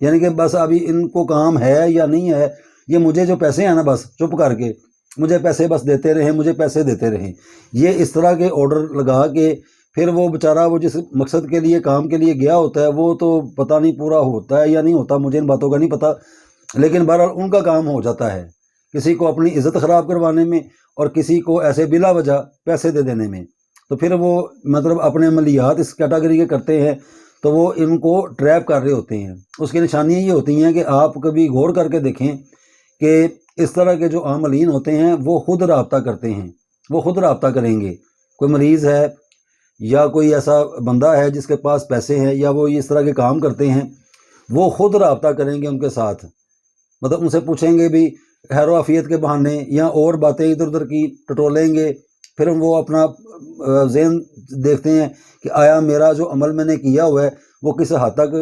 یعنی کہ بس ابھی ان کو کام ہے یا نہیں ہے، یہ مجھے جو پیسے ہیں نا بس چپ کر کے مجھے پیسے بس دیتے رہیں، مجھے پیسے دیتے رہیں، یہ اس طرح کے آرڈر لگا کے پھر وہ بیچارہ وہ جس مقصد کے لیے کام کے لیے گیا ہوتا ہے وہ تو پتہ نہیں پورا ہوتا ہے یا نہیں ہوتا، مجھے ان باتوں کا نہیں پتہ، لیکن بہرحال ان کا کام ہو جاتا ہے کسی کو اپنی عزت خراب کروانے میں اور کسی کو ایسے بلا وجہ پیسے دے دینے میں، تو پھر وہ مطلب اپنے عملیات اس کیٹاگری کے کرتے ہیں تو وہ ان کو ٹریپ کر رہے ہوتے ہیں۔ اس کی نشانیاں یہ ہوتی ہیں کہ آپ کبھی غور کر کے دیکھیں کہ اس طرح کے جو عاملین ہوتے ہیں وہ خود رابطہ کرتے ہیں، وہ خود رابطہ کریں گے، کوئی مریض ہے یا کوئی ایسا بندہ ہے جس کے پاس پیسے ہیں یا وہ اس طرح کے کام کرتے ہیں، وہ خود رابطہ کریں گے ان کے ساتھ، مطلب ان سے پوچھیں گے بھی خیر و عافیت کے بہانے یا اور باتیں ادھر ادھر کی ٹٹولیں گے، پھر وہ اپنا ذہن دیکھتے ہیں کہ آیا میرا جو عمل میں نے کیا ہوا ہے وہ کس حد تک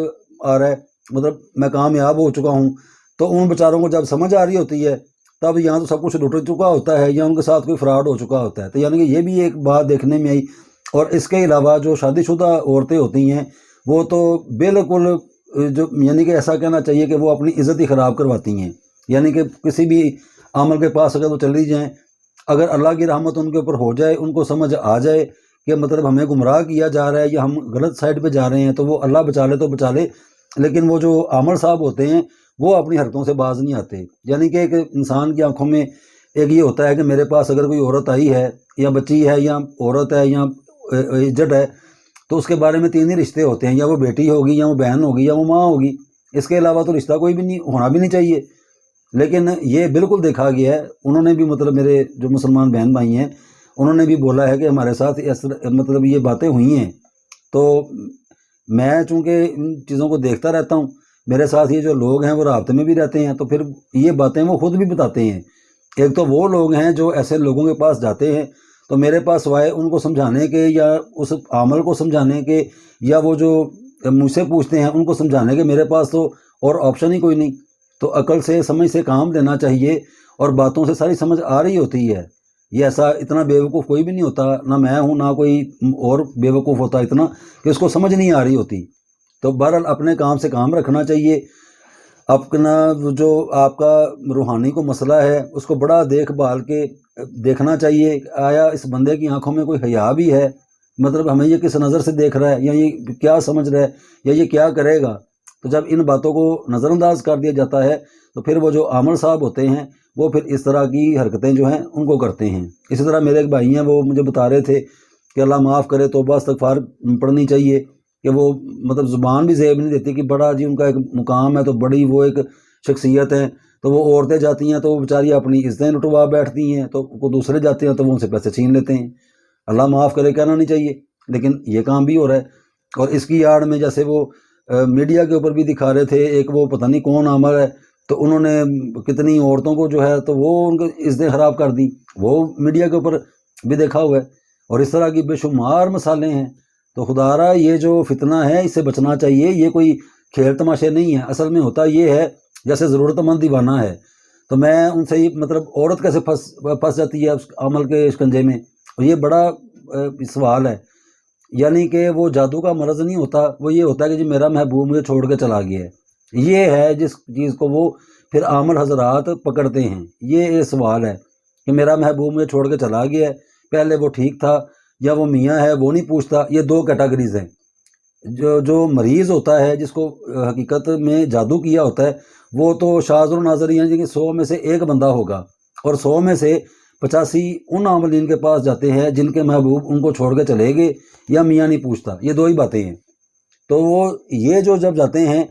آ رہا ہے، مطلب میں کامیاب ہو چکا ہوں، تو ان بیچاروں کو جب سمجھ آ رہی ہوتی ہے تب یہاں تو سب کچھ لٹ چکا ہوتا ہے یا ان کے ساتھ کوئی فراڈ ہو چکا ہوتا ہے، تو یعنی کہ یہ بھی ایک بات دیکھنے میں آئی۔ اور اس کے علاوہ جو شادی شدہ عورتیں ہوتی ہیں وہ تو بالکل جو یعنی کہ ایسا کہنا چاہیے کہ وہ اپنی عزت ہی خراب کرواتی ہیں، یعنی کہ کسی بھی عمل کے پاس اگر وہ چلی جائیں، اگر اللہ کی رحمت ان کے اوپر ہو جائے، ان کو سمجھ آ جائے کہ مطلب ہمیں گمراہ کیا جا رہا ہے یا ہم غلط سائڈ پہ جا رہے ہیں، تو وہ اللہ بچا لے تو بچا لے، لیکن وہ جو عامل صاحب ہوتے ہیں وہ اپنی حرکتوں سے باز نہیں آتے۔ یعنی کہ ایک انسان کی آنکھوں میں ایک یہ ہوتا ہے کہ میرے پاس اگر کوئی عورت آئی ہے یا بچی ہے یا عورت ہے یا ایجٹ ہے تو اس کے بارے میں تین ہی رشتے ہوتے ہیں، یا وہ بیٹی ہوگی یا وہ بہن ہوگی یا وہ ماں ہوگی، اس کے علاوہ تو رشتہ کوئی بھی نہیں ہونا بھی نہیں چاہیے۔ لیکن یہ بالکل دیکھا گیا ہے، انہوں نے بھی مطلب میرے جو مسلمان بہن بھائی ہیں انہوں نے بھی بولا ہے کہ ہمارے ساتھ مطلب یہ باتیں ہوئی ہیں، تو میں چونکہ ان چیزوں کو دیکھتا رہتا ہوں، میرے ساتھ یہ جو لوگ ہیں وہ رابطے میں بھی رہتے ہیں، تو پھر یہ باتیں وہ خود بھی بتاتے ہیں۔ ایک تو وہ لوگ ہیں جو ایسے لوگوں کے پاس جاتے ہیں تو میرے پاس سوائے ان کو سمجھانے کے یا اس عمل کو سمجھانے کے یا وہ جو مجھ سے پوچھتے ہیں ان کو سمجھانے کے میرے پاس تو اور آپشن ہی کوئی نہیں، تو عقل سے سمجھ سے کام لینا چاہیے، اور باتوں سے ساری سمجھ آ رہی ہوتی ہے، یہ ایسا اتنا بیوقوف کوئی بھی نہیں ہوتا، نہ میں ہوں نہ کوئی اور بیوقوف ہوتا اتنا کہ اس کو سمجھ نہیں آ رہی ہوتی۔ تو بہرحال اپنے کام سے کام رکھنا چاہیے، اپنا جو آپ کا روحانی کو مسئلہ ہے اس کو بڑا دیکھ بھال کے دیکھنا چاہیے، آیا اس بندے کی آنکھوں میں کوئی حیا بھی ہے، مطلب ہمیں یہ کس نظر سے دیکھ رہا ہے یا یہ کیا سمجھ رہا ہے یا یہ کیا کرے گا۔ تو جب ان باتوں کو نظر انداز کر دیا جاتا ہے تو پھر وہ جو عامل صاحب ہوتے ہیں وہ پھر اس طرح کی حرکتیں جو ہیں ان کو کرتے ہیں۔ اسی طرح میرے ایک بھائی ہیں وہ مجھے بتا رہے تھے کہ اللہ معاف کرے توبہ استغفار پڑھنی چاہیے، کہ وہ مطلب زبان بھی زیب نہیں دیتی کہ بڑا جی ان کا ایک مقام ہے تو بڑی وہ ایک شخصیت ہے، تو وہ عورتیں جاتی ہیں تو وہ بیچاری اپنی عزتیں لٹوا بیٹھتی ہیں، تو کو دوسرے جاتے ہیں تو وہ ان سے پیسے چھین لیتے ہیں۔ اللہ معاف کرے کہنا نہیں چاہیے، لیکن یہ کام بھی ہو رہا ہے۔ اور اس کی آڑ میں جیسے وہ میڈیا کے اوپر بھی دکھا رہے تھے، ایک وہ پتہ نہیں کون عامل ہے تو انہوں نے کتنی عورتوں کو جو ہے تو وہ ان کو عزتیں خراب کر دی، وہ میڈیا کے اوپر بھی دیکھا ہوا ہے، اور اس طرح کی بے شمار مثالیں ہیں۔ تو خدا را یہ جو فتنہ ہے اس سے بچنا چاہیے، یہ کوئی کھیل تماشے نہیں ہے، اصل میں ہوتا یہ ہے جیسے ضرورت مند دیوانہ ہے، تو میں ان سے یہ مطلب عورت کیسے پھنس جاتی ہے اس عمل کے شکنجے میں، اور یہ بڑا سوال ہے۔ یعنی کہ وہ جادو کا مرض نہیں ہوتا، وہ یہ ہوتا ہے کہ جی میرا محبوب مجھے چھوڑ کے چلا گیا ہے، یہ ہے جس چیز کو وہ پھر عامل حضرات پکڑتے ہیں۔ یہ سوال ہے کہ میرا محبوب مجھے چھوڑ کے چلا گیا ہے، پہلے وہ ٹھیک تھا یا وہ میاں ہے وہ نہیں پوچھتا، یہ دو کیٹیگریز ہیں۔ جو مریض ہوتا ہے جس کو حقیقت میں جادو کیا ہوتا ہے وہ تو شاذ و نادر، یعنی کہ 100 میں سے ایک بندہ ہوگا، اور 100 میں سے 85 ان عاملین کے پاس جاتے ہیں جن کے محبوب ان کو چھوڑ کے چلے گئے یا میاں نہیں پوچھتا، یہ دو ہی باتیں ہیں۔ تو وہ یہ جو جب جاتے ہیں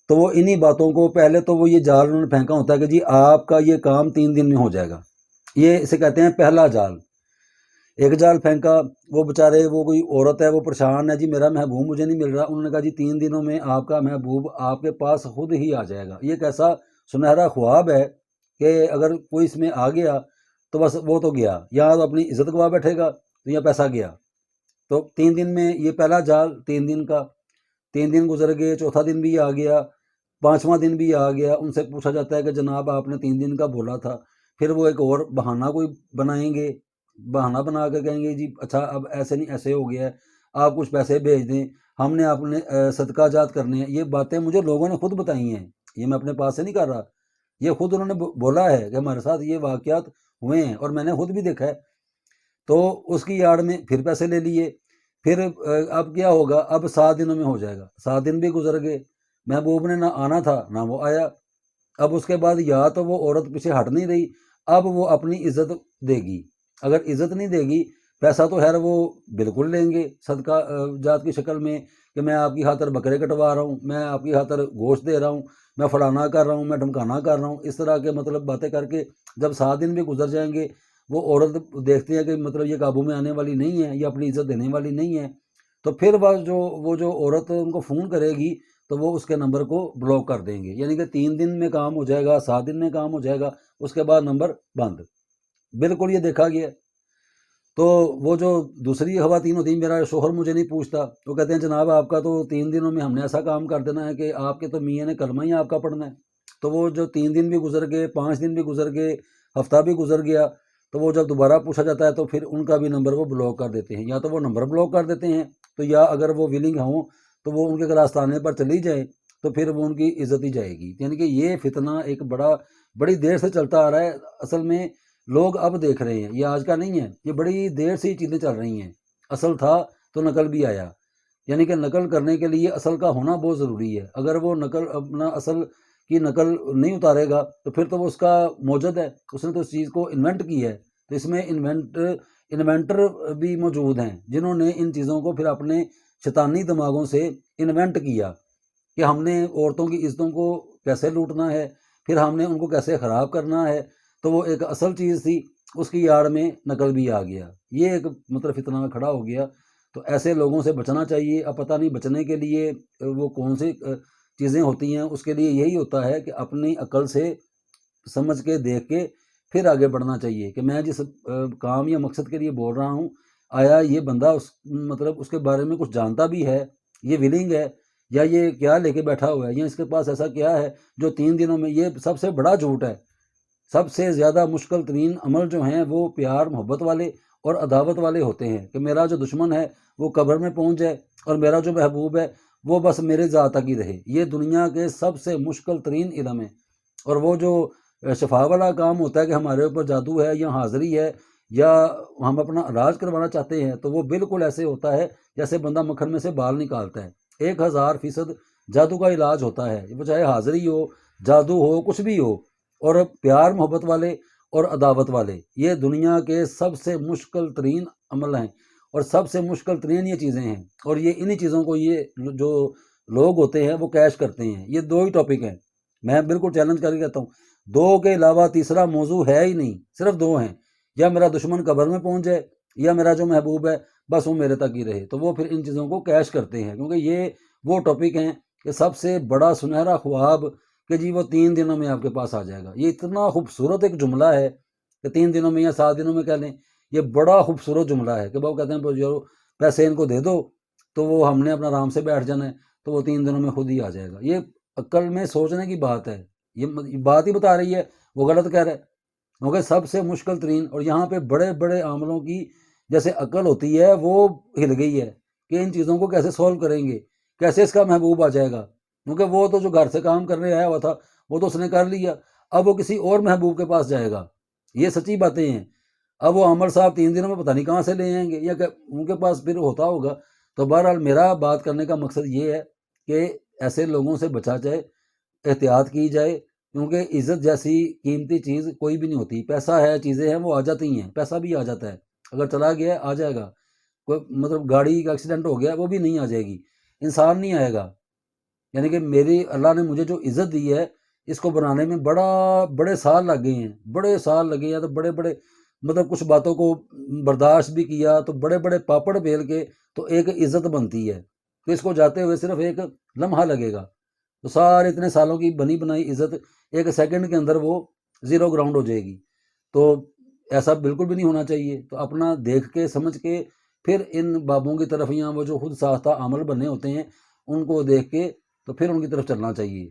تو وہ انہی باتوں کو پہلے تو وہ یہ جال انہوں نے پھینکا ہوتا ہے کہ جی آپ کا یہ کام 3 دن میں ہو جائے گا، یہ اسے کہتے ہیں پہلا جال۔ ایک جال پھینکا، وہ بیچارے وہ کوئی عورت ہے وہ پریشان ہے، جی میرا محبوب مجھے نہیں مل رہا، انہوں نے کہا جی 3 دنوں میں آپ کا محبوب آپ کے پاس خود ہی آ جائے گا۔ یہ ایک ایسا سنہرا خواب ہے کہ اگر کوئی اس میں آ گیا تو بس وہ تو گیا، یا تو اپنی عزت گوا بیٹھے گا تو یا پیسہ گیا۔ تو 3 دن میں یہ پہلا جال 3 دن کا، 3 دن گزر گئے، چوتھا دن بھی آ گیا، 5واں دن بھی آ گیا، ان سے پوچھا جاتا ہے کہ جناب آپ نے 3 دن کا بولا تھا، پھر وہ ایک اور بہانہ کوئی بنائیں گے، بہانہ بنا کے کہیں گے جی اچھا اب ایسے نہیں ایسے ہو گیا ہے، آپ کچھ پیسے بھیج دیں، ہم نے اپنے صدقہ جات کرنے ہیں، یہ باتیں مجھے لوگوں نے خود بتائی ہیں، یہ میں اپنے پاس سے نہیں کر رہا، یہ خود انہوں نے بولا ہے کہ ہمارے ساتھ یہ واقعات ہوئے ہیں اور میں نے خود بھی دیکھا ہے۔ تو اس کی آڑ میں پھر پیسے لے لیے، پھر اب کیا ہوگا، اب 7 دنوں میں ہو جائے گا، 7 دن بھی گزر گئے، محبوب نے نہ آنا تھا نہ وہ آیا۔ اب اس کے بعد یا تو وہ عورت پیچھے ہٹ نہیں رہی، اب وہ اپنی عزت دے گی، اگر عزت نہیں دے گی، پیسہ تو خیر وہ بالکل لیں گے صدقہ جات کی شکل میں کہ میں آپ کی خاطر بکرے کٹوا رہا ہوں، میں آپ کی خاطر گوشت دے رہا ہوں، میں فلانا کر رہا ہوں، میں ڈھمکانا کر رہا ہوں، اس طرح کے مطلب باتیں کر کے جب 7 دن بھی گزر جائیں گے، وہ عورت دیکھتے ہیں کہ مطلب یہ قابو میں آنے والی نہیں ہے، یہ اپنی عزت دینے والی نہیں ہے، تو پھر وہ جو عورت ان کو فون کرے گی تو وہ اس کے نمبر کو بلاک کر دیں گے، یعنی کہ 3 دن میں کام ہو جائے گا، 7 دن میں کام ہو جائے گا، اس کے بعد نمبر بند، بالکل یہ دیکھا گیا۔ تو وہ جو دوسری خواتین ہوتی ہیں، میرا شوہر مجھے نہیں پوچھتا، وہ کہتے ہیں جناب آپ کا تو 3 دنوں میں ہم نے ایسا کام کر دینا ہے کہ آپ کے تو میاں نے کلمہ ہی آپ کا پڑھنا ہے۔ تو وہ جو 3 دن بھی گزر گئے، 5 دن بھی گزر گئے، ہفتہ بھی گزر گیا، تو وہ جب دوبارہ پوچھا جاتا ہے تو پھر ان کا بھی نمبر وہ بلاک کر دیتے ہیں، یا تو وہ نمبر بلاک کر دیتے ہیں، تو یا اگر وہ ولنگ ہوں تو وہ ان کے اگر آستانے پر چلی جائیں تو پھر وہ ان کی عزت ہی جائے گی، یعنی کہ یہ فتنہ ایک بڑی دیر سے چلتا آ رہا ہے۔ اصل میں لوگ اب دیکھ رہے ہیں، یہ آج کا نہیں ہے، یہ بڑی دیر سے ہی چیزیں چل رہی ہیں، اصل تھا تو نقل بھی آیا، یعنی کہ نقل کرنے کے لیے اصل کا ہونا بہت ضروری ہے، اگر وہ نقل اپنا اصل کی نقل نہیں اتارے گا تو پھر تو وہ اس کا موجد ہے، اس نے تو اس چیز کو انوینٹ کی ہے، تو اس میں انوینٹر بھی موجود ہیں جنہوں نے ان چیزوں کو پھر اپنے شیطانی دماغوں سے انوینٹ کیا کہ ہم نے عورتوں کی عزتوں کو کیسے لوٹنا ہے، پھر ہم نے ان کو کیسے خراب کرنا ہے، تو وہ ایک اصل چیز تھی، اس کی آڑ میں نقل بھی آ گیا، یہ ایک مطلب فتنہ کھڑا ہو گیا۔ تو ایسے لوگوں سے بچنا چاہیے۔ اب پتہ نہیں بچنے کے لیے وہ کون سی چیزیں ہوتی ہیں، اس کے لیے یہی ہوتا ہے کہ اپنی عقل سے سمجھ کے دیکھ کے پھر آگے بڑھنا چاہیے کہ میں جس کام یا مقصد کے لیے بول رہا ہوں، آیا یہ بندہ مطلب اس کے بارے میں کچھ جانتا بھی ہے، یہ ولنگ ہے، یا یہ کیا لے کے بیٹھا ہوا ہے، یا اس کے پاس ایسا کیا ہے جو 3 دنوں میں، یہ سب سے بڑا جھوٹ ہے۔ سب سے زیادہ مشکل ترین عمل جو ہیں وہ پیار محبت والے اور عداوت والے ہوتے ہیں، کہ میرا جو دشمن ہے وہ قبر میں پہنچ جائے اور میرا جو محبوب ہے وہ بس میرے ذات تک ہی رہے، یہ دنیا کے سب سے مشکل ترین علم ہے۔ اور وہ جو شفا والا کام ہوتا ہے کہ ہمارے اوپر جادو ہے یا حاضری ہے یا ہم اپنا علاج کروانا چاہتے ہیں، تو وہ بالکل ایسے ہوتا ہے جیسے بندہ مکھن میں سے بال نکالتا ہے، 1000% جادو کا علاج ہوتا ہے، وہ چاہے حاضری ہو، جادو ہو، کچھ بھی ہو۔ اور پیار محبت والے اور عداوت والے یہ دنیا کے سب سے مشکل ترین عمل ہیں اور سب سے مشکل ترین یہ چیزیں ہیں، اور یہ انہی چیزوں کو یہ جو لوگ ہوتے ہیں وہ کیش کرتے ہیں۔ یہ 2 ہی ٹاپک ہیں، میں بالکل چیلنج کر کے کہتا ہوں، 2 کے علاوہ تیسرا موضوع ہے ہی نہیں، صرف 2 ہیں، یا میرا دشمن قبر میں پہنچ جائے یا میرا جو محبوب ہے بس وہ میرے تک ہی رہے، تو وہ پھر ان چیزوں کو کیش کرتے ہیں، کیونکہ یہ وہ ٹاپک ہیں کہ سب سے بڑا سنہرا خواب کہ جی وہ 3 دنوں میں آپ کے پاس آ جائے گا، یہ اتنا خوبصورت ایک جملہ ہے کہ 3 دنوں میں یا 7 دنوں میں کہہ لیں، یہ بڑا خوبصورت جملہ ہے کہ وہ کہتے ہیں جو پیسے ان کو دے دو تو وہ ہم نے اپنا آرام سے بیٹھ جانا ہے، تو وہ 3 دنوں میں خود ہی آ جائے گا۔ یہ عقل میں سوچنے کی بات ہے، یہ بات ہی بتا رہی ہے، وہ غلط کہہ رہا ہے، کیونکہ سب سے مشکل ترین، اور یہاں پہ بڑے بڑے عاملوں کی جیسے عقل ہوتی ہے وہ ہل گئی ہے کہ ان چیزوں کو کیسے سولو کریں گے، کیسے اس کا محبوب آ جائے گا، کیونکہ وہ تو جو گھر سے کام کرنے آیا ہوا تھا وہ تو اس نے کر لیا، اب وہ کسی اور محبوب کے پاس جائے گا، یہ سچی باتیں ہیں۔ اب وہ عمر صاحب 3 دنوں میں پتہ نہیں کہاں سے لے آئیں گے، یا کہ ان کے پاس پھر ہوتا ہوگا۔ تو بہرحال میرا بات کرنے کا مقصد یہ ہے کہ ایسے لوگوں سے بچا جائے، احتیاط کی جائے، کیونکہ عزت جیسی قیمتی چیز کوئی بھی نہیں ہوتی، پیسہ ہے، چیزیں ہیں، وہ آ جاتی ہیں، پیسہ بھی آ جاتا ہے، اگر چلا گیا آ جائے گا، کوئی مطلب گاڑی کا ایکسیڈنٹ ہو گیا وہ بھی نہیں آ جائے گی، انسان نہیں آئے گا، یعنی کہ میری اللہ نے مجھے جو عزت دی ہے اس کو بنانے میں بڑے سال لگ گئے ہیں، بڑے سال لگے ہیں، تو بڑے بڑے مطلب کچھ باتوں کو برداشت بھی کیا، تو بڑے بڑے پاپڑ بیل کے تو ایک عزت بنتی ہے، تو اس کو جاتے ہوئے صرف ایک لمحہ لگے گا، تو سارے اتنے سالوں کی بنی بنائی عزت ایک سیکنڈ کے اندر وہ زیرو گراؤنڈ ہو جائے گی۔ تو ایسا بالکل بھی نہیں ہونا چاہیے، تو اپنا دیکھ کے سمجھ کے پھر ان بابوں کی طرف، یا وہ جو خود ساختہ عمل بنے ہوتے ہیں ان کو دیکھ کے تو پھر ان کی طرف چلنا چاہیے۔